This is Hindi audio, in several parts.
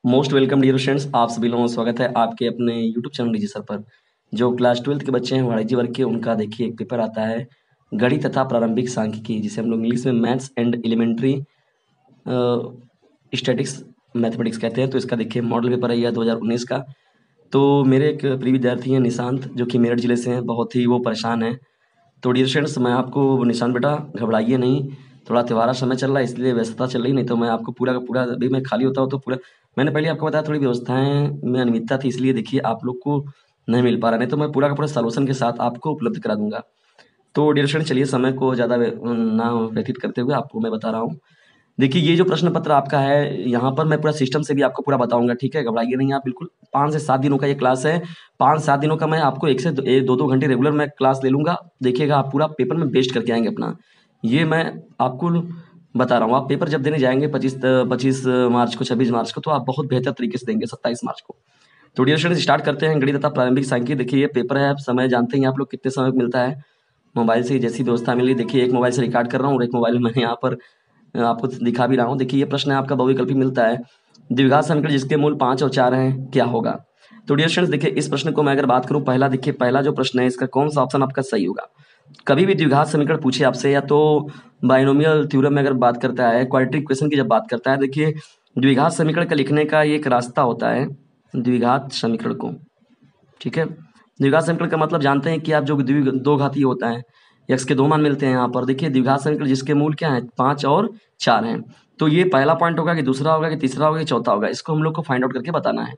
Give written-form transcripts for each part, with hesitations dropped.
मोस्ट वेलकम डियर स्टूडेंट्स, आप सभी लोगों का स्वागत है आपके अपने यूट्यूब चैनल डीजी सर पर। जो क्लास 12th के बच्चे हैं वाणिज्य वर्ग के, उनका देखिए एक पेपर आता है गणित तथा प्रारंभिक सांख्यिकी, जिसे हम लोग इंग्लिश में maths and elementary statics mathematics कहते हैं। तो इसका देखिए मॉडल पेपर है यह 2019 का। तो मेरे एक प्रिय विद्यार्थी हैं निशांत, जो कि मेरठ जिले से हैं। बहुत ही वो परेशान है। तो डियर स्टूडेंट्स, मैं आपको निशांत बेटा घबराइए नहीं, थोड़ा त्योहारा समय चल रहा है इसलिए व्यस्तता चल रही, नहीं तो मैं आपको पूरा का पूरा, अभी मैं खाली होता हूँ तो पूरा, मैंने पहले आपको बताया थोड़ी व्यवस्थाएं में अनियमितता थी, इसलिए देखिए आप लोग को नहीं मिल पा रहा, नहीं तो मैं पूरा का पूरा सॉल्यूशन के साथ आपको उपलब्ध करा दूंगा। तो डियर स्टूडेंट, चलिए समय को ज़्यादा ना व्यतीत करते हुए आपको मैं बता रहा हूँ। देखिए ये जो प्रश्न पत्र आपका है, यहाँ पर मैं पूरा सिस्टम से भी आपको पूरा बताऊंगा, ठीक है? घबराइए नहीं आप बिल्कुल। 5 से 7 दिनों का ये क्लास है। 5-7 दिनों का मैं आपको 1 से 2 घंटे रेगुलर मैं क्लास ले लूंगा। देखिएगा आप पूरा पेपर में बेस्ट करके आएंगे अपना। ये मैं आपको बता रहा हूँ। आप पेपर जब देने जाएंगे 25 मार्च को, 26 मार्च को, तो आप बहुत बेहतर तरीके से देंगे 27 मार्च को। तो डियर स्टूडेंट्स, स्टार्ट करते हैं गणित तथा प्रारंभिक सांख्यिकी। देखिए ये पेपर है, आप समय जानते हैं आप लोग कितने समय मिलता है। मोबाइल से जैसी व्यवस्था मिली, देखिए एक मोबाइल से रिकॉर्ड कर रहा हूँ और एक मोबाइल में मैंने यहाँ पर आपको दिखा भी रहा हूँ। देखिए ये प्रश्न है आपका, बहुविकल्पी मिलता है। द्विघात समीकरण जिसके मूल 5 और 4 हैं, क्या होगा? तो डियर स्टूडेंट्स, देखिए इस प्रश्न को मैं अगर बात करूँ, पहला देखिए, पहला जो प्रश्न है इसका कौन सा ऑप्शन आपका सही होगा? कभी भी द्विघात समीकरण पूछे आपसे, या तो बाइनोमियल थ्योरम में अगर बात करता है, क्वाड्रेटिक इक्वेशन की जब बात करता है, देखिए द्विघात समीकरण का लिखने का एक रास्ता होता है द्विघात समीकरण को, ठीक है? द्विघात समीकरण का मतलब जानते हैं कि आप जो दो घातीय होता है, एक्स के 2 मान मिलते हैं यहाँ पर। देखिए द्विघात समीकरण जिसके मूल क्या है, 5 और 4 हैं। तो ये पहला पॉइंट होगा कि दूसरा होगा कि तीसरा होगा कि चौथा होगा, इसको हम लोग को फाइंड आउट करके बताना है।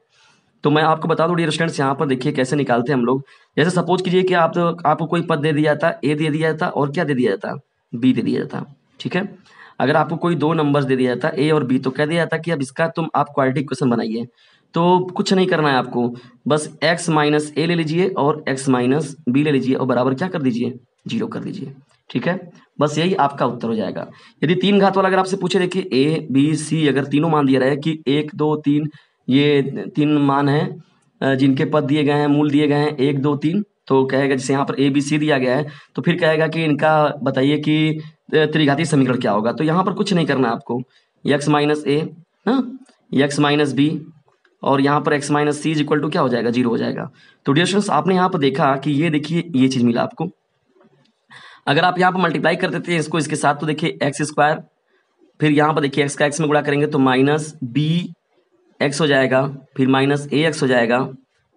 तो मैं आपको बता दूं डियर स्टूडेंट्स, यहाँ पर देखिए कैसे निकालते हैं हम लोग। जैसे सपोज कीजिए कि आपको कोई पद दे दिया था, ए दे दिया जाता और क्या दे दिया जाता, बी दे दिया जाता, ठीक है? अगर आपको कोई 2 नंबर्स दे दिया जाता, ए और बी, तो कह दिया जाता कि अब इसका तुम आप क्वाड्रेटिक इक्वेशन बनाइए। तो कुछ नहीं करना है आपको, बस x माइनस ए ले लीजिए और x माइनस बी ले लीजिए और बराबर क्या कर दीजिए, 0 कर दीजिए, ठीक है? बस यही आपका उत्तर हो जाएगा। यदि 3 घात वाला अगर आपसे पूछे, देखिए ए बी सी अगर तीनों मान दिया रहे कि 1 2 3, ये 3 मान हैं जिनके पद दिए गए हैं, मूल दिए गए हैं 1 2 3, तो कहेगा, जैसे यहाँ पर ए बी सी दिया गया है, तो फिर कहेगा कि इनका बताइए कि त्रिघातीय समीकरण क्या होगा। तो यहाँ पर कुछ नहीं करना है आपको, x माइनस ए ना, x माइनस बी, और यहाँ पर x minus C is equal to क्या हो जाएगा, 0 हो जाएगा। तो डियर स्टूडेंट्स, आपने यहाँ पर देखा कि ये देखिए ये चीज मिला आपको। अगर आप यहाँ पर मल्टीप्लाई कर देते हैं इसको इसके साथ, तो देखिए एक्स स्क्वायर, फिर यहाँ पर देखिए एक्स का एक्स में गुणा करेंगे तो माइनस बी एक्स हो जाएगा, फिर माइनस ए एक्स हो जाएगा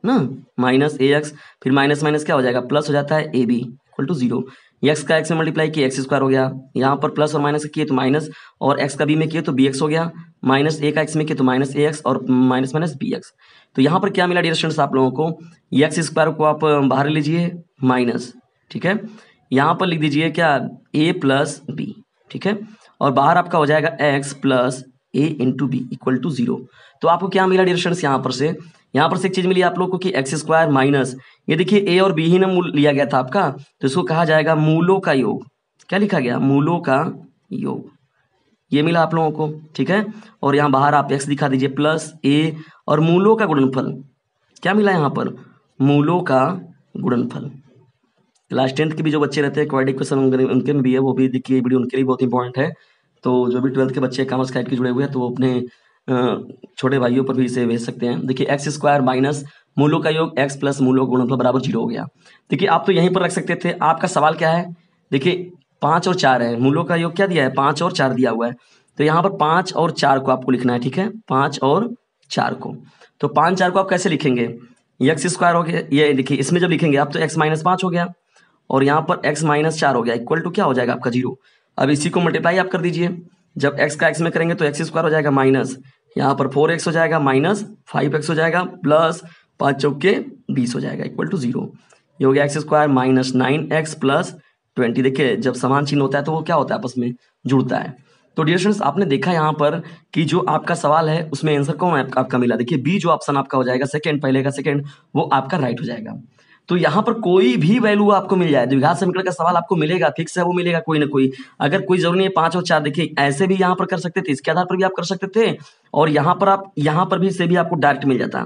ना, माइनस ए एक्स, फिर माइनस माइनस क्या हो जाएगा, प्लस हो जाता है A B equal to 0। X का एक्स में मल्टीप्लाई किया एक्स स्क्वायर हो गया, यहाँ पर प्लस और माइनस किए तो माइनस, और एक्स का बी में किए तो बी एक्स हो गया, माइनस ए का एक्स में किए तो माइनस ए एक्स, और माइनस माइनस बी एक्स। तो यहाँ पर क्या मिला डियर स्टूडेंट्स आप लोगों को, एक्स स्क्वायर को आप बाहर लीजिए माइनस, ठीक है? यहाँ पर लिख दीजिए क्या, ए प्लस बी, ठीक है? और बाहर आपका हो जाएगा X plus A into B equal to 0। तो आपको क्या मिला डियर स्टूडेंट्स, यहाँ पर से एक चीज मिली आप लोग को कि एक्स स्क्वायर माइनस, ये देखिए ए और बी ही ना मूल लिया गया था आपका, तो इसको कहा जाएगा मूलों का योग। क्या लिखा गया, मूलों का योग, ये मिला आप लोगों को, ठीक है? और यहाँ बाहर आप एक्स दिखा दीजिए प्लस ए और मूलों का गुणनफल, क्या मिला यहाँ पर, मूलों का गुणनफल। क्लास 10th के भी जो बच्चे रहते हैं, क्वाड्रेटिक इक्वेशन उनके में भी है, वो भी देखिए वीडियो उनके लिए बहुत इंपॉर्टेंट है। तो जो भी 12th के बच्चे कॉमर्स साइड के जुड़े हुए हैं, तो वो अपने छोटे भाइयों पर भी इसे भेज सकते हैं। देखिए एक्स स्क्वायर माइनस मूलों का योग एक्स प्लस मूलों का गुणनफल बराबर 0 हो गया। देखिए आप तो यहीं पर रख सकते थे, आपका सवाल क्या है, देखिए 5 और 4 है, मूलों का योग क्या दिया है, 5 और 4 दिया हुआ है। तो यहाँ पर 5 और 4 को आपको लिखना है, ठीक है? 5 और 4 को, तो 5 4 को आप कैसे लिखेंगे, एक्स स्क्वायर हो गया, ये देखिए इसमें जब लिखेंगे आप तो एक्स माइनस 5 हो गया, और यहाँ पर x माइनस 4 हो गया इक्वल टू क्या हो जाएगा आपका 0। अब इसी को मल्टीप्लाई आप कर दीजिए, जब x का x में करेंगे तो एक्स स्क्वायर हो जाएगा माइनस, यहाँ पर 4x हो जाएगा माइनस 5x हो जाएगा प्लस 5 चौके 20 हो जाएगा इक्वल टू 0। ये हो गया x square minus 9x plus 20। देखिए जब समान चिन्ह होता है तो वो क्या होता है, आपस में जुड़ता है। तो डियर स्टूडेंट्स, आपने देखा यहाँ पर कि जो आपका सवाल है उसमें आंसर कौन है आपका मिला, देखिए बी जो ऑप्शन आपका हो जाएगा सेकंड, पहले का सेकंड, वो आपका राइट हो जाएगा। तो यहाँ पर कोई भी वैल्यू आपको मिल जाए, द्विघात समीकरण का सवाल आपको मिलेगा, फिक्स है वो मिलेगा कोई ना कोई, अगर कोई जरूरी नहीं है 5 और 4, देखिए ऐसे भी यहाँ पर कर सकते थे, इसके आधार पर भी आप कर सकते थे, और यहाँ पर आप यहाँ पर भी से भी आपको डायरेक्ट मिल जाता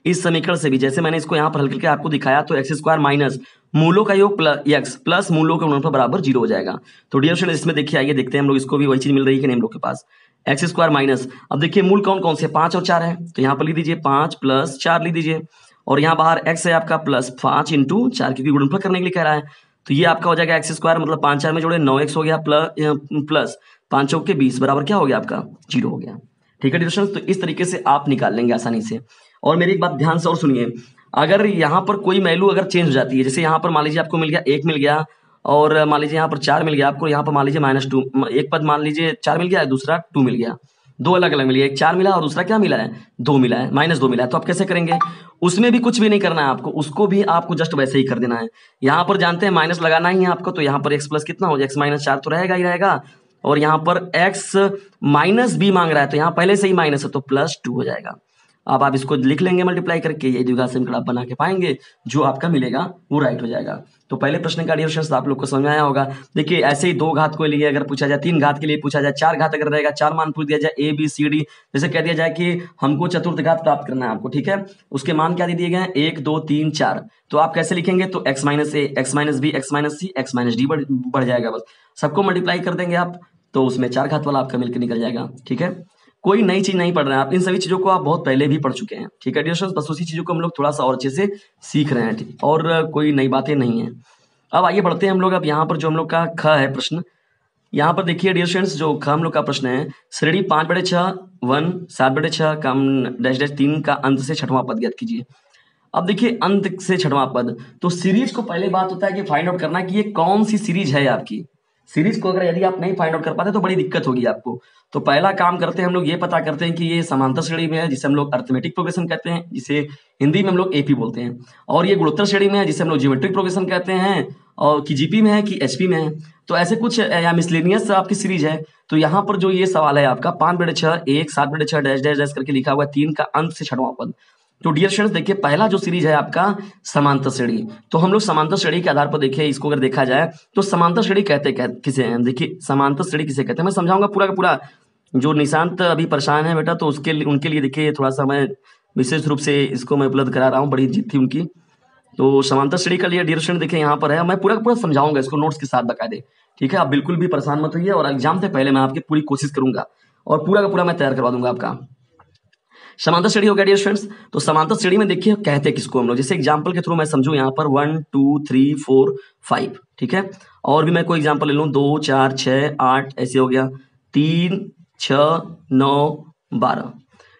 इस समीकरण से भी। जैसे मैंने इसको यहाँ पर हल करके आपको दिखाया, तो एक्स स्क्वायर माइनस मूलों का योग प्लस एक्स प्लस मूलों का गुणनफल बराबर 0 हो जाएगा। तो डियर स्टूडेंट्स, इसमें देखिए आइए देखते हैं हम लोग, इसको भी वही चीज मिल रही है कि नहीं हम लोग के पास, एक्स स्क्वायर माइनस, अब देखिए मूल कौन कौन से 5 और 4 है, तो यहाँ पर लिख दीजिए 5 + 4 लिख दीजिए, और यहाँ बाहर x है आपका प्लस 5 × 4, क्योंकि गुणनफल करने के लिए कह रहा है, तो ये आपका हो जाएगा एक्स स्क्वायर मतलब 5 4 में जोड़े 9x हो गया प्लस 5 चौके 20 बराबर क्या हो गया आपका 0 हो गया। ठीक है डियर, तो इस तरीके से आप निकाल लेंगे आसानी से। और मेरी एक बात ध्यान से और सुनिए, अगर यहाँ पर कोई वैल्यू अगर चेंज हो जाती है, जैसे यहाँ पर मान लीजिए आपको मिल गया 1 मिल गया, और मान लीजिए यहाँ पर 4 मिल गया आपको, यहाँ पर मान लीजिए -2, एक पद मान लीजिए 4 मिल गया, दूसरा 2 मिल गया, दो अलग अलग मिल गया, एक 4 मिला और दूसरा क्या मिला है 2 मिला है, -2 मिला है, तो आप कैसे करेंगे? उसमें भी कुछ भी नहीं करना है आपको, उसको भी आपको जस्ट वैसे ही कर देना है। यहाँ पर जानते हैं माइनस लगाना ही है आपको, तो यहाँ पर x प्लस कितना हो जाए, x - 4 तो रहेगा ही रहेगा, और यहाँ पर x - b मांग रहा है, तो यहाँ पहले से ही माइनस है तो +2 हो जाएगा। अब आप इसको लिख लेंगे मल्टीप्लाई करके, ये द्विघात समीकरण आप बना के पाएंगे, जो आपका मिलेगा वो राइट हो जाएगा। तो पहले प्रश्न का डियर आप लोग को समझ में आया होगा। देखिए ऐसे ही 2 घात के लिए अगर पूछा जाए, 3 घात के लिए पूछा जाए, 4 घात अगर रहेगा, 4 मान पूछ दिया जाए a b c d, जैसे कह दिया जाए कि हमको चतुर्थ घात प्राप्त करना है आपको, ठीक है, उसके मान क्या दे दिए गए हैं 1 2 3 4, तो आप कैसे लिखेंगे? तो x - a, x - b, x - c, x - d बढ़ जाएगा, बस सबको मल्टीप्लाई कर देंगे आप, तो उसमें 4 घात वाला आपका मिलकर निकल जाएगा। ठीक है, कोई नई चीज नहीं पढ़ रहे हैं आप, इन सभी चीजों को आप बहुत पहले भी पढ़ चुके हैं। ठीक है डियर, बस उसी चीजों को हम लोग थोड़ा सा और अच्छे से सीख रहे हैं, ठीक, और कोई नई बातें नहीं है। अब आइए बढ़ते हैं हम लोग। अब यहाँ पर जो हम लोग का ख है प्रश्न, यहाँ पर देखिए डियर स्टूडेंट्स, जो ख हम लोग का प्रश्न है, श्रेणी 5/6 1 7/6 कम -3 का अंत से छठवां पद ज्ञात कीजिए। अब देखिए अंत से छठवां पद, तो सीरीज को पहले बात होता है कि फाइंड आउट करना कि ये कौन सी सीरीज है आपकी। सीरीज को अगर यदि आप नहीं फाइंड आउट कर पाते तो बड़ी दिक्कत होगी आपको। तो पहला काम करते हैं हम लोग ये पता करते हैं कि ये समांतर श्रेणी में है, जिसे हम लोग अरिथमेटिक प्रोग्रेशन कहते हैं, जिसे हिंदी में हम लोग एपी बोलते हैं, और ये गुणोत्तर श्रेणी में है, जिसे हम लोग ज्योमेट्रिक प्रोग्रेशन कहते हैं, और कि जीपी में है कि एचपी में है। तो ऐसे कुछ या मिसलेनियस आपकी सीरीज है। तो यहाँ पर जो ये सवाल है आपका 5/6 1 7/6 डैश डैश डैश करके लिखा हुआ है 3 का अंत से छठवां पद। तो डियर स्टूडेंट्स देखिए पहला जो सीरीज है आपका समांतर श्रेणी, तो हम लोग समांतर श्रेणी के आधार पर देखिए इसको अगर देखा जाए तो समांतर श्रेणी कहते किसे हैं? देखिए समांतर श्रेणी किसे कहते हैं मैं समझाऊंगा पूरा का पूरा। जो निशांत अभी परेशान है बेटा, तो उसके लिए उनके लिए देखिए थोड़ा सा मैं विशेष रूप से इसको मैं उपलब्ध करा रहा हूँ, बड़ी जिद थी उनकी। तो समांतर श्रेणी का लिए डियर स्टूडेंट देखिए यहाँ पर है, मैं पूरा का पूरा समझाऊंगा इसको नोट्स के साथ बकायदे। ठीक है, आप बिल्कुल भी परेशान मत होइए, और एग्जाम से पहले मैं आपकी पूरी कोशिश करूंगा और पूरा का पूरा मैं तैयार करवा दूंगा आपका। समांतर श्रेणी हो गया डियर स्टूडेंट्स। तो समांतर श्रेणी में देखिए कहते हैं किसको हम लोग, जैसे एग्जांपल के थ्रू मैं समझूं यहाँ पर 1 2 3 4 5, ठीक है, और भी मैं कोई एग्जांपल ले लूं 2 4 6 8 ऐसे हो गया 3 6 9 12।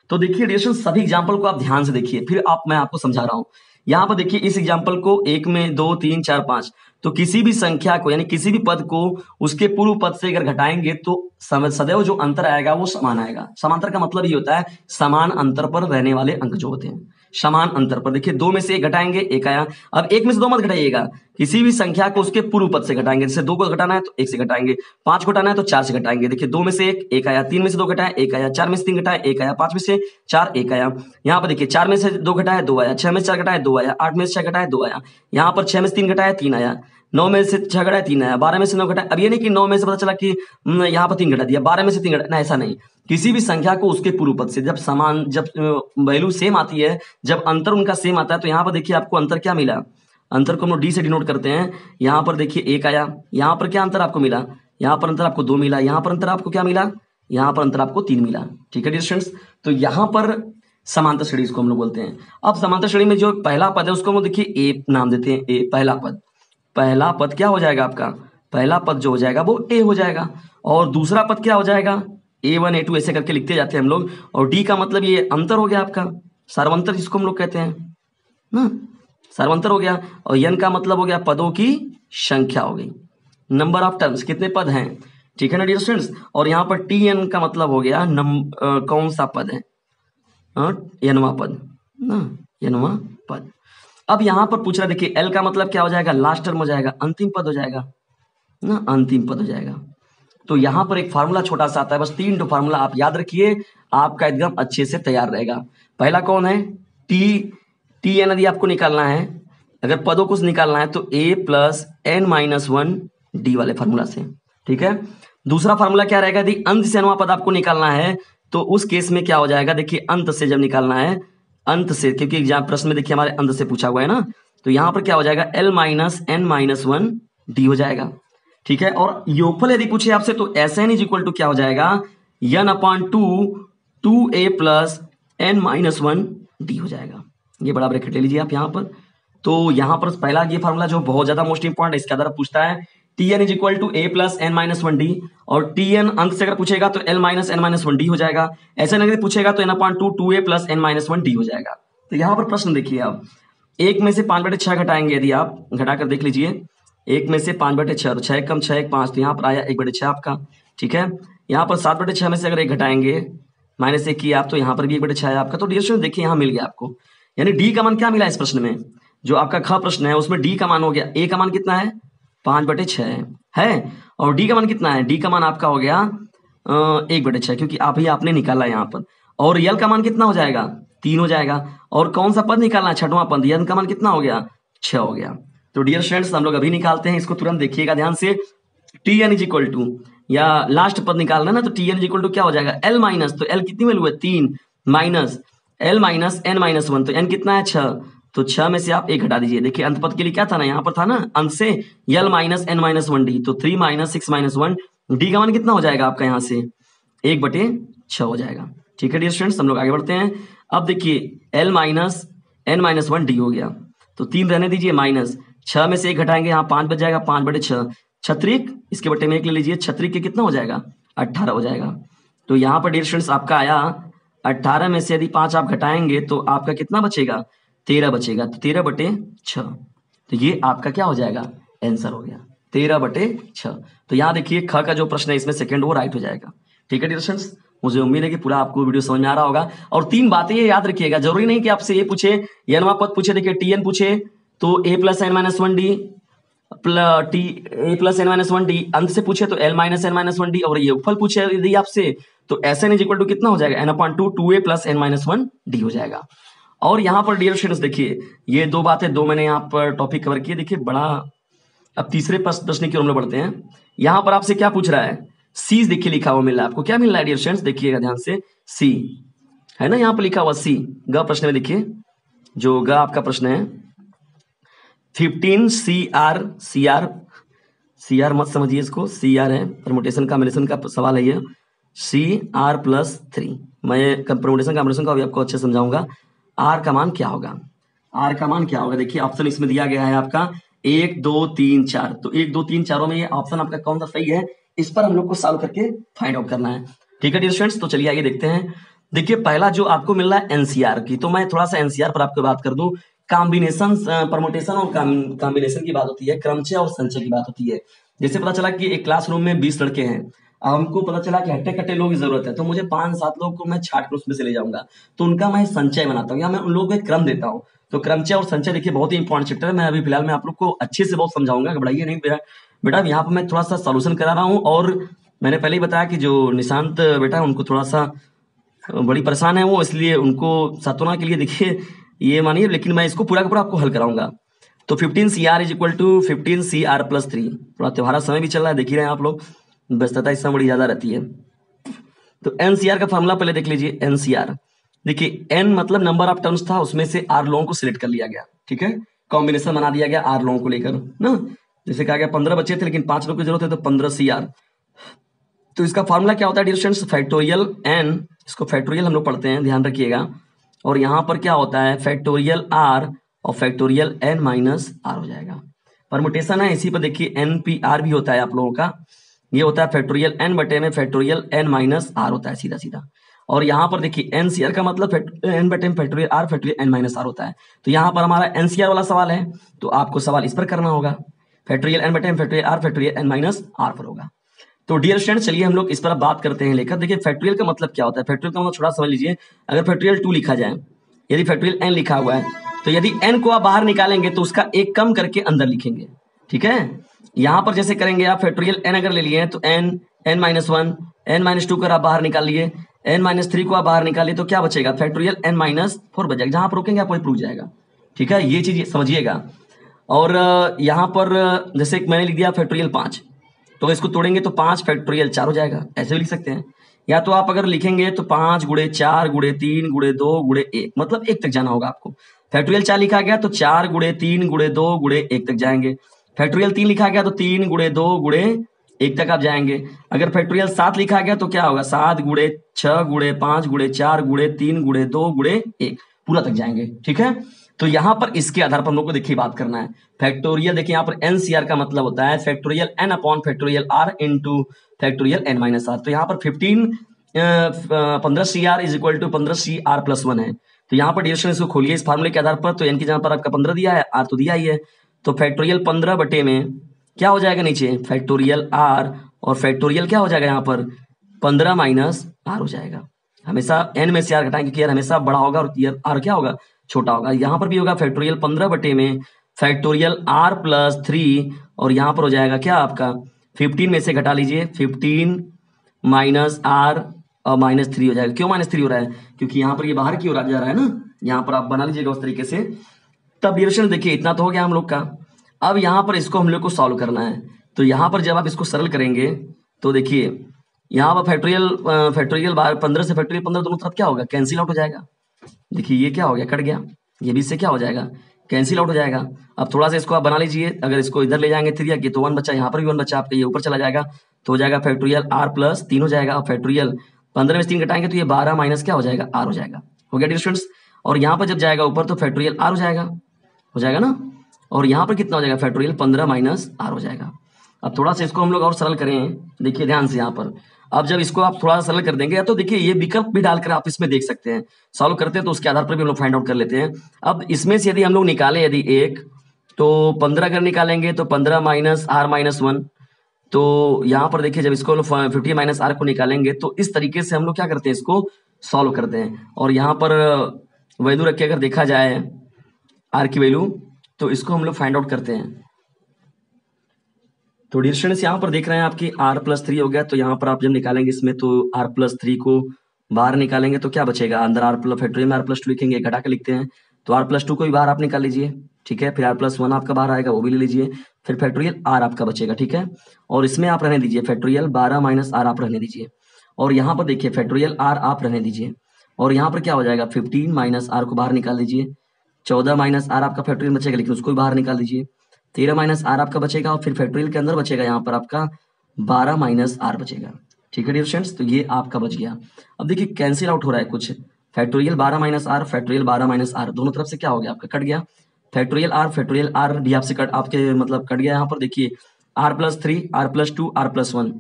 तो देखिए डियर स्टूडेंट्स सभी एग्जांपल को आप ध्यान से देखिए, फिर मैं आपको समझा रहा हूं। यहाँ पर देखिए इस एग्जाम्पल को 1 में 2 3 4 5, तो किसी भी संख्या को यानी किसी भी पद को उसके पूर्व पद से अगर घटाएंगे तो सदैव जो अंतर आएगा वो समान आएगा। समांतर का मतलब ये होता है समान अंतर पर रहने वाले अंक जो होते हैं, समान अंतर पर। देखिए 2 में से 1 घटाएंगे 1 आया, अब 1 में से 2 मत घटाइएगा, किसी भी संख्या को उसके पूर्व पद से घटाएंगे। जैसे 2 को घटाना है तो 1 से घटाएंगे, 5 को घटाना है तो 4 से घटाएंगे। देखिए 2 में से 1 आया, 3 में से 2 घटाया 1 आया, 4 में से 3 घटाया 1 आया, 5 में से 4 1 आया। यहाँ पर देखिए 4 में से 2 घटाया 2 आया, 6 में से 4 घटाया 2 आया, 8 में से 6 घटाया 2 आया, यहाँ पर 6 में से 3 घटाया 3 आया, 9 में से 6 घटाया 3 आया, 12 में से 9 घटाया। अब ये नहीं कि 9 में से पता चला कि यहाँ पर 3 घटा दिया, 12 में से 3 घटा ना, ऐसा नहीं। किसी भी संख्या को उसके पूर्व पद से जब वैल्यू सेम आती है, जब अंतर उनका सेम आता है, तो यहाँ पर देखिए आपको अंतर क्या मिला, अंतर को हम लोग डी से डिनोट करते हैं। यहाँ पर देखिए 1 आया, यहाँ पर क्या अंतर आपको मिला, यहाँ पर अंतर आपको 2 मिला, यहाँ पर अंतर आपको क्या मिला, यहाँ पर अंतर आपको 3 मिला। ठीक है डियर स्टूडेंट्स, तो यहाँ पर समांतर श्रेणी इसको हम लोग बोलते हैं। अब समांतर श्रेणी में जो पहला पद है उसको हम लोग देखिए ए नाम देते हैं, ए पहला पद। पहला पद क्या हो जाएगा आपका, पहला पद जो हो जाएगा वो ए हो जाएगा, और दूसरा पद क्या हो जाएगा A1 A2 ऐसे करके लिखते जाते हैं हम लोग। और डी का मतलब ये अंतर हो गया आपका, सार्वंतर जिसको हम लोग कहते हैं ना, सार्वंतर हो गया। और यन का मतलब हो गया पदों की संख्या हो गई, नंबर ऑफ टर्म्स, कितने पद हैं। ठीक है ना डियर स्टूडेंट्स, और यहाँ पर टी एन का मतलब हो गया कौन सा पद है, यनवा पद ना, यनवा पद। अब यहाँ पर पूछ रहा है देखिए एल का मतलब क्या हो जाएगा, लास्ट टर्म हो जाएगा, अंतिम पद हो जाएगा ना, अंतिम पद हो जाएगा। तो यहाँ पर एक फार्मूला छोटा सा आता है, बस 3 फार्मूला आप याद रखिए, आपका एकदम अच्छे से तैयार रहेगा। पहला कौन है, टी एन यदि आपको निकालना है, अगर पदों को निकालना है तो a + n-1 डी वाले फार्मूला से। ठीक है, दूसरा फार्मूला क्या रहेगा, यदि अंत से नवा पद आपको निकालना है तो उस केस में क्या हो जाएगा, देखिए अंत से जब निकालना है, अंत से, क्योंकि एग्जाम प्रश्न में देखिए हमारे अंत से पूछा हुआ है ना, तो यहाँ पर क्या हो जाएगा l - n - 1 डी हो जाएगा। ठीक है, और योगफल यदि पूछे आपसे तो SN = क्या हो जाएगा, n upon 2a plus n minus 1 d हो जाएगा। ये बड़ा ब्रैकेट ले लीजिए आप यहाँ पर। तो यहाँ पर पहला ये फार्मूला जो बहुत ज्यादा मोस्ट इंपॉर्टेंट है, इसके अंदर पूछता है Tn is equal to a plus n minus 1 d, और Tn अंक से अगर पूछेगा तो l minus n minus 1 d हो जाएगा। ऐसा नहीं पूछेगा तो n upon 2a plus n minus 1 d हो जाएगा। तो यहाँ पर प्रश्न देखिए आप, एक में से 5/6 घटाएंगे, यदि आप घटाकर देख लीजिए, एक में से 5/6 तो 6 कम 6 1 5, तो यहाँ पर आया 1/6 आपका। ठीक है, यहाँ पर 7/6 में से अगर 1 घटाएंगे, -1 किया आप, तो यहाँ पर भी 1/6 है आपका। तो डियर स्टूडेंट देखिए यहाँ मिल गया आपको, यानी डी का मान क्या मिला इस प्रश्न में, जो आपका ख प्रश्न है उसमें डी का मान हो गया, ए का मान कितना है 5/6 है, और डी का मान कितना है, डी का मान आपका हो गया 1/6, क्योंकि आप ही आपने निकाला यहाँ पर। और यल का मान कितना हो जाएगा 3 हो जाएगा, और कौन सा पद निकालना है, छठवां पद, यन का मान कितना हो गया 6 हो गया। तो डियर स्टूडेंट्स हम लोग अभी निकालते हैं, इसको तुरंत देखिएगा ध्यान से। T N is equal to, या लास्ट पद निकालना ना, तो T N is equal to क्या हो जाएगा एल माइनस, तो एल कितनी वैल्यू है 3, minus L minus N minus 1, तो एन कितना है 6, तो 6 में से आप 1 घटा दीजिए। देखिए अंत पद के लिए क्या था ना, यहाँ पर था ना अंत से यल माइनस एन माइनस 1 डी, तो 3 माइनस 6 माइनस 1, डी का मान कितना हो जाएगा आपका यहाँ से 1/6 हो जाएगा। ठीक है डियर स्टूडेंट्स, हम लोग आगे बढ़ते हैं। अब देखिए L minus N minus 1 D हो गया, तो 3 रहने दीजिए, माइनस 6 में से 1 घटाएंगे, यहाँ 5 बच जाएगा, 5/6, छत्रिक इसके बटे में 1 ले लीजिए, छत्रिक के कितना हो जाएगा 18 हो जाएगा। तो यहाँ पर डियर स्टूडेंट्स आपका आया 18 में से यदि 5 आप घटाएंगे तो आपका कितना बचेगा 13 बचेगा, तो 13/6, तो ये आपका क्या हो जाएगा आंसर हो गया 13/6। तो यहाँ देखिए ख का जो प्रश्न है इसमें सेकंड वो राइट हो जाएगा। ठीक है डियर स्टूडेंट्स, मुझे उम्मीद है कि पूरा आपको वीडियो समझ में आ रहा होगा। और 3 बातें ये याद रखिएगा, जरूरी नहीं कि आपसे ये पूछे यनवा पद पूछे, देखिए टीएन पूछे तो a plus N minus 1 D, A plus N minus 1 D, अंत से पूछे तो L minus N minus 1 D, और ये उपफल पूछे यदि आपसे तो S N is equal to कितना हो जाएगा n/2 2a plus N minus 1 D हो जाएगा। और यहाँ पर डियर स्टूडेंट्स देखिए ये 2 बातें, 2 मैंने यहाँ पर टॉपिक कवर किए। देखिए बड़ा, अब तीसरे प्रश्न की ओर हम लोग बढ़ते हैं। यहाँ पर आपसे क्या पूछ रहा है, सी देखिए लिखा हुआ मिल रहा है आपको, क्या मिल रहा है डियर स्टूडेंट्स, देखिएगा ध्यान से, सी है ना, यहाँ पर लिखा हुआ सी, ग प्रश्न में देखिए, जो ग आपका प्रश्न है 15 CR मत समझिए इसको, CR है परमुटेशन कॉम्बिनेशन का सवाल है ये, CR+3, मैं परमुटेशन कॉम्बिनेशन का अभी आपको अच्छे समझाऊंगा। R का मान क्या होगा, R का मान क्या होगा, देखिए ऑप्शन इसमें दिया गया है आपका 1 2 3 4, तो 1 2 3 4 में ये ऑप्शन आपका कौन सा सही है, इस पर हम लोग को सॉल्व करके फाइंड आउट करना है। ठीक है डियर स्टूडेंट्स, तो चलिए आगे देखते हैं। देखिए पहला जो आपको मिल रहा है एनसीआर की, तो मैं थोड़ा सा एनसीआर पर आपको बात कर दूं। कॉम्बिनेशन, परमुटेशन और कॉम्बिनेशन की बात होती है, क्रमचय और संचय की बात होती है। जैसे पता चला कि एक क्लासरूम में 20 लड़के हैं, हमको पता चला कि हट्टे कट्टे लोगों की जरूरत है, तो मुझे 5-7 लोगों को मैं छाट कर उसमें से ले जाऊंगा, तो उनका मैं संचय बनाता हूँ या मैं उन लोगों को एक क्रम देता हूँ। तो क्रमचय और संचय देखिए बहुत ही इंपॉर्टेंट चैप्टर है, मैं अभी फिलहाल मैं आप लोग को अच्छे से बहुत समझाऊंगा, घबराइए नहीं बेटा। यहाँ पर मैं थोड़ा सा सोल्यूशन करा रहा हूँ, और मैंने पहले ही बताया कि जो निशांत बेटा उनको थोड़ा सा बड़ी परेशान है वो, इसलिए उनको सांत्वना के लिए देखिए ये मानिए, लेकिन मैं इसको पूरा का पूरा आपको हल कराऊंगा। तो 15 CR is equal to 15 CR+3, थोड़ा त्योहारा समय भी चल रहा है, देख ही रहे हैं आप लोग, व्यस्तता इस समय बड़ी ज्यादा रहती है। तो NCR का फॉर्मूला पहले देख लीजिए, NCR देखिए n मतलब नंबर ऑफ टर्म्स था, उसमें से R लोगों को सिलेक्ट कर लिया गया, ठीक है, कॉम्बिनेशन बना दिया गया R लोगों को लेकर ना, जैसे कहा गया 15 बच्चे थे लेकिन 5 लोग की जरूरत है, तो 15 CR। तो इसका फॉर्मूला क्या होता है डियर स्टूडेंट्स, फैक्टोरियल n, इसको फैक्टोरियल हम लोग पढ़ते हैं, ध्यान रखिएगा, और यहाँ पर क्या होता है फैक्टोरियल R और फैक्टोरियल n माइनस R हो जाएगा। परमुटेशन है, इसी पर देखिए NPR भी होता है आप लोगों का, ये होता है फैक्टोरियल n बटे में फैक्टोरियल n माइनस R होता है सीधा सीधा। और यहाँ पर देखिए NCR का मतलब n बटे में factorial R factorial n minus R होता है। तो यहाँ पर हमारा NCR वाला सवाल है, तो आपको सवाल इस पर करना होगा, फैक्टोरियल n बटे में factorial R factorial n minus R पर होगा। तो डियर स्टूडेंट चलिए हम लोग इस पर बात करते हैं लेकर। देखिए फैक्टोरियल का मतलब क्या होता है, फैक्टोरियल का मतलब थोड़ा समझ लीजिए, अगर फैक्टोरियल 2 लिखा जाए, यदि फैक्टोरियल n लिखा हुआ है, तो यदि n को आप बाहर निकालेंगे तो उसका एक कम करके अंदर लिखेंगे, ठीक है। यहाँ पर जैसे करेंगे आप फैक्टोरियल n अगर ले लिए तो n-1 n-2 कर आप बाहर निकाल लिए, n-3 को आप बाहर निकालिए, तो क्या बचेगा फैक्टोरियल n-4 बचेगा, जहां पर रोकेंगे आप वही प्रूफ जाएगा, ठीक है, ये चीज समझिएगा। और यहाँ पर जैसे मैंने लिख दिया फैक्टोरियल 5, तो इसको तोड़ेंगे तो 5 फैक्टोरियल 4 हो जाएगा, ऐसे भी लिख सकते हैं। या तो आप अगर लिखेंगे तो 5 गुणे 4 गुणे 3 गुणे 2 गुणे 1, मतलब 1 तक जाना होगा आपको। फैक्टोरियल 4 लिखा गया तो 4 गुणे 3 गुणे 2 गुणे 1 तक जाएंगे। फैक्टोरियल 3 लिखा गया तो 3 गुणे 2 गुणे 1 तक आप जाएंगे। अगर फैक्टोरियल 7 लिखा गया तो क्या होगा, 7 गुणे 6 गुणे 5 गुणे 4 गुणे 3 गुणे 2 गुणे 1, पूरा तक जाएंगे। ठीक है, तो यहां पर इसके आधार पर हम लोग को देखिए बात करना है। फैक्टोरियल देखिए यहाँ पर एनसीआर का मतलब होता है factorial N upon factorial R into factorial N minus R. तो यहाँ पर 15 C R is equal to 15 C R plus 1 है। तो यहाँ पर डिरेक्शन इसको खोलिए इस फार्मूले के आधार पर। तो एन की जहां पर आपका 15 दिया है, आर तो दिया ही है, तो फैक्टोरियल 15 बटे में क्या हो जाएगा नीचे फैक्टोरियल आर, और फैक्टोरियल क्या हो जाएगा यहाँ पर 15 माइनस आर हो जाएगा। हमेशा एन में से आर घटाएंगे क्योंकि आर हमेशा बड़ा होगा और आर क्या होगा, छोटा होगा। यहाँ पर भी होगा फैक्टोरियल 15 बटे में फैक्टोरियल आर प्लस 3, और यहाँ पर हो जाएगा क्या आपका 15 में से घटा लीजिए 15 माइनस आर और -3 हो जाएगा। क्यों -3 हो रहा है, क्योंकि यहाँ पर ये बाहर की ओर जा रहा है ना, यहाँ पर आप बना लीजिएगा उस तरीके से। तब डिरेक्शन देखिए इतना तो हो गया हम लोग का। अब यहाँ पर इसको हम लोग को सॉल्व करना है। तो यहाँ पर जब आप इसको सरल करेंगे तो देखिए यहाँ पर फैक्टोरियल 15 से फैक्टोरियल 15 दोनों तरफ क्या होगा, कैंसिल आउट हो जाएगा। देखिए ये क्या हो गया, कट गया, ये भी इससे क्या हो जाएगा, कैंसिल आउट हो जाएगा। अब थोड़ा सा इसको आप बना लीजिए, अगर इसको इधर ले जाएंगे 3 की तो 1 बच्चा, यहाँ पर भी 1 बच्चा आपका ये ऊपर चला जाएगा, तो हो जाएगा फैक्टोरियल आर प्लस 3 हो जाएगा। और फैक्टोरियल 15 में से 3 घटाएंगे तो ये 12 माइनस क्या हो जाएगा, आर हो जाएगा। हो गया डियर स्टूडेंट्स। और यहाँ पर जब जाएगा ऊपर तो फैक्टोरियल आर हो जाएगा ना, और यहाँ पर कितना हो जाएगा फैक्टोरियल 15 माइनस आर हो जाएगा। अब थोड़ा सा इसको हम लोग और सरल करें, देखिए ध्यान से यहाँ पर। अब जब इसको आप थोड़ा सरल कर देंगे तो देखिए ये विकल्प भी डालकर आप इसमें देख सकते हैं, सॉल्व करते हैं तो उसके आधार पर भी हम लोग फाइंड आउट कर लेते हैं। अब इसमें से यदि हम लोग निकालें यदि 1 तो 15 अगर निकालेंगे तो 15 माइनस आर माइनस 1, तो यहाँ पर देखिए जब इसको 50 माइनस आर को निकालेंगे तो इस तरीके से हम लोग क्या करते हैं, इसको सॉल्व करते हैं। और यहाँ पर वैल्यू रख के अगर देखा जाए आर की वैल्यू, तो इसको हम लोग फाइंड आउट करते हैं। तो डियर स्टूडेंट्स यहाँ पर देख रहे हैं आपकी r प्लस 3 हो गया। तो यहाँ पर आप जब निकालेंगे इसमें तो r प्लस 3 को बाहर निकालेंगे तो क्या बचेगा, अंदर r प्लस फैक्टोरियल में r प्लस 2 लिखेंगे, घटा के लिखते हैं, तो r प्लस 2 को भी बाहर आप निकाल लीजिए। ठीक है, फिर r प्लस 1 आपका बाहर आएगा, वो भी ले लीजिए, फिर फैक्टोरियल r आपका बचेगा। ठीक है, और इसमें आप रहने दीजिए फैक्टोरियल 12 माइनस आर आप रहने दीजिए, और यहाँ पर देखिए फैक्टोरियल r आप रहने दीजिए, और यहाँ पर क्या हो जाएगा 15 माइनस आर को बाहर निकाल दीजिए, 14 माइनस आर आपका फैक्टोरियल बचेगा लेकिन उसको भी बाहर निकाल दीजिए, 13 माइनस आर आपका बचेगा, और फिर फैक्टोरियल के अंदर बचेगा यहाँ पर आपका 12 माइनस आर बचेगा। ठीक है डियर फ्रेंड्स, तो ये आपका बच गया। अब देखिए कैंसिल आउट हो रहा है कुछ, factorial 12 minus R, factorial 12 minus R दोनों तरफ से क्या हो गया आपका, कट गया। फैक्टोरियल आर भी आपसे कट आपके मतलब कट गया। यहाँ पर देखिए R plus 3 R plus 2 R plus 1,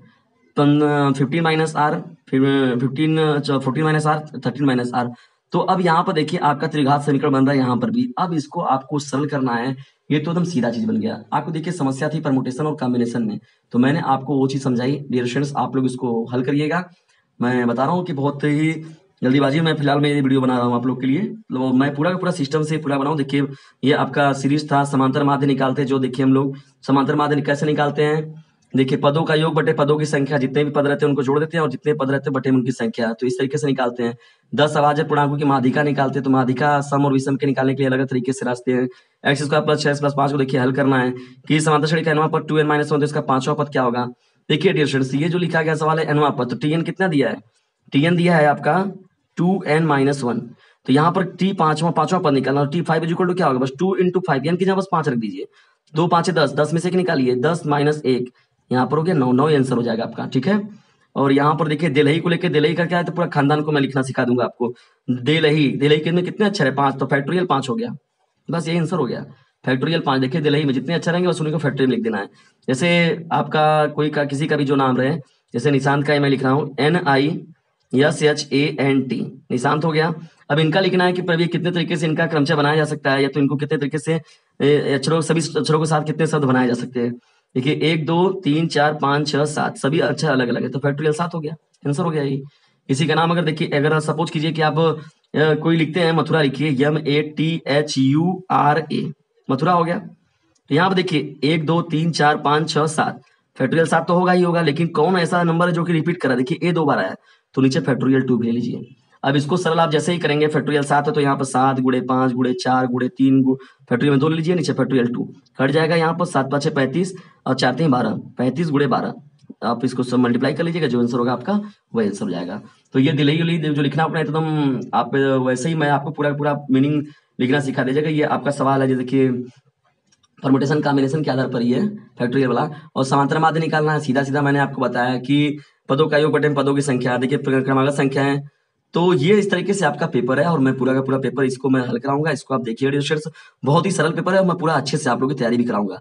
15 minus R, फिर 14 माइनस आर, 13 माइनस आर। तो अब यहाँ पर देखिए आपका त्रिघात समीकरण बन रहा है यहाँ पर भी। अब इसको आपको सरल करना है, ये तो एकदम सीधा चीज बन गया। आपको देखिए समस्या थी परमुटेशन और कॉम्बिनेशन में, तो मैंने आपको वो चीज समझाई। डियर स्टूडेंट्स आप लोग इसको हल करिएगा। मैं बता रहा हूँ कि बहुत ही जल्दीबाजी में फिलहाल मैं ये वीडियो बना रहा हूँ आप लोग के लिए, तो मैं पूरा का पूरा सिस्टम से पूरा बनाऊँ। देखिए ये आपका सीरीज था समांतर माध्य निकालते, जो देखिए हम लोग समांतर माध्य कैसे निकालते हैं, देखिए पदों का योग बटे पदों की संख्या, जितने भी पद रहते हैं उनको जोड़ देते हैं और जितने पद रहते हैं बटे उनकी संख्या, तो इस तरीके से निकालते हैं। 10 अभाज्य पूर्णांकों की माध्यिका निकालते हैं, तो माध्यिका सम और विषम के निकालने के लिए अलग तरीके से रास्ते हैं। एक्स स्क्वायर प्लस 6 प्लस 5 को देखिए हल करना है कि समांतर श्रेणी का एनवां पद 2n माइनस 1, तो इसका पांचवा पद क्या होगा। देखिए डियर स्टूडेंट्स ये जो लिखा गया सवाल है एनवां पद, तो टीएन कितना दिया है, टीएन दिया है आपका 2n माइनस 1, तो यहाँ पर टी पांचवा पद निकालना, टी 5 इक्वल टू क्या होगा, बस 2 इंटू 5, यानी कि जहाँ बस 5 रख दीजिए, 2 5 10, 10 में से निकालिए 10 माइनस 1, यहाँ पर हो गया 9, 9 आंसर हो जाएगा आपका। ठीक है, और यहाँ पर देखिए देलही को लेकर, देलही का क्या है, तो पूरा खानदान को मैं लिखना सिखा दूंगा आपको। देलही के में कितने अक्षर है, 5, तो फैक्टोरियल 5 हो गया, बस यही आंसर हो गया, फैक्टोरियल 5। देखिए देलही में जितने अक्षर रहेंगे बस उन्हीं को फैक्टोरियल लिख देना है। जैसे आपका कोई का किसी का भी जो नाम रहे, जैसे निशांत का मैं लिख रहा हूँ NISHANT, निशांत हो गया। अब इनका लिखना है कि प्रभु कितने तरीके से इनका क्रमशः बनाया जा सकता है, या तो इनको कितने तरीके से अक्षरों सभी अक्षरों के साथ कितने शब्द बनाए जा सकते हैं। देखिए 1 2 3 4 5 6 7 सभी अक्षर अलग अलग है, तो फैक्टोरियल 7 हो गया, आंसर हो गया ये। इसी का नाम अगर देखिए अगर सपोज कीजिए कि आप कोई लिखते हैं मथुरा, लिखिए MATHURA, मथुरा हो गया। तो यहाँ पर देखिए 1 2 3 4 5 6 7, फैक्टोरियल 7 तो होगा ही होगा, लेकिन कौन ऐसा नंबर है जो कि रिपीट कर रहा है, देखिए A 2 बार आया, तो नीचे फैक्टोरियल 2 भी ले लीजिए। अब इसको सरल आप जैसे ही करेंगे, फैक्टोरियल 7 है तो यहाँ पर 7 गुणे 5 गुणे 4 गुणे 3 फैक्टोरियल में 2 ले लीजिए, नीचे फैक्टोरियल 2 कट जाएगा। यहाँ पर 7 5 35 और 4 3 12, 35 गुणे 12, आप इसको सब मल्टीप्लाई कर लीजिएगा, जो आंसर होगा आपका वही आंसर हो जाएगा। तो ये दिल्ली जो लिखना अपना एकदम आप वैसे ही मैं आपको पूरा पूरा मीनिंग लिखना सिखा दीजिएगा। ये आपका सवाल है, जो देखिए परमुटेशन कॉम्बिनेशन के आधार पर ये फैक्टोरियल वाला। और समांतर माध्य निकालना है, सीधा सीधा मैंने आपको बताया कि पदों का योग बटे पदों की संख्या, देखिए क्रमागत संख्या है। तो ये इस तरीके से आपका पेपर है और मैं पूरा का पूरा पेपर इसको मैं हल कराऊंगा। इसको आप देखिए डियर स्टूडेंट्स, बहुत ही सरल पेपर है और मैं पूरा अच्छे से आप लोगों की तैयारी भी कराऊंगा।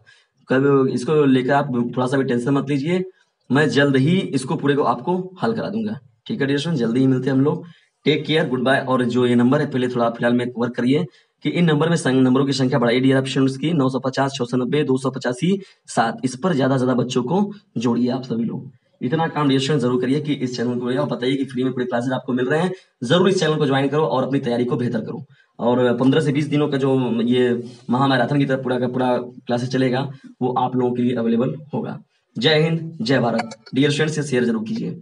कल इसको लेकर आप थोड़ा सा भी टेंशन मत लीजिए, मैं जल्द ही इसको पूरे को आपको हल करा दूंगा। ठीक है डियर स्टूडेंट, जल्दी ही मिलते हैं हम लोग। Take care, goodbye. और जो ये नंबर है पहले थोड़ा फिलहाल में वर्क करिए कि इन नंबर में नंबरों की संख्या बढ़ाइए डियर स्टूडेंट्स की, 950 690 285 7। इस पर ज्यादा ज्यादा बच्चों को जोड़िए आप सभी लोग। इतना काम डियर स्टूडेंट जरूर करिए कि इस चैनल को और बताइए कि फ्री में पूरे क्लासेस आपको मिल रहे हैं, जरूर इस चैनल को ज्वाइन करो और अपनी तैयारी को बेहतर करो। और 15 से 20 दिनों का जो ये महामैराथन की तरफ पूरा का पूरा क्लासेस चलेगा वो आप लोगों के लिए अवेलेबल होगा। जय हिंद, जय भारत। डियर स्टूडेंट्स, शेयर जरूर कीजिए।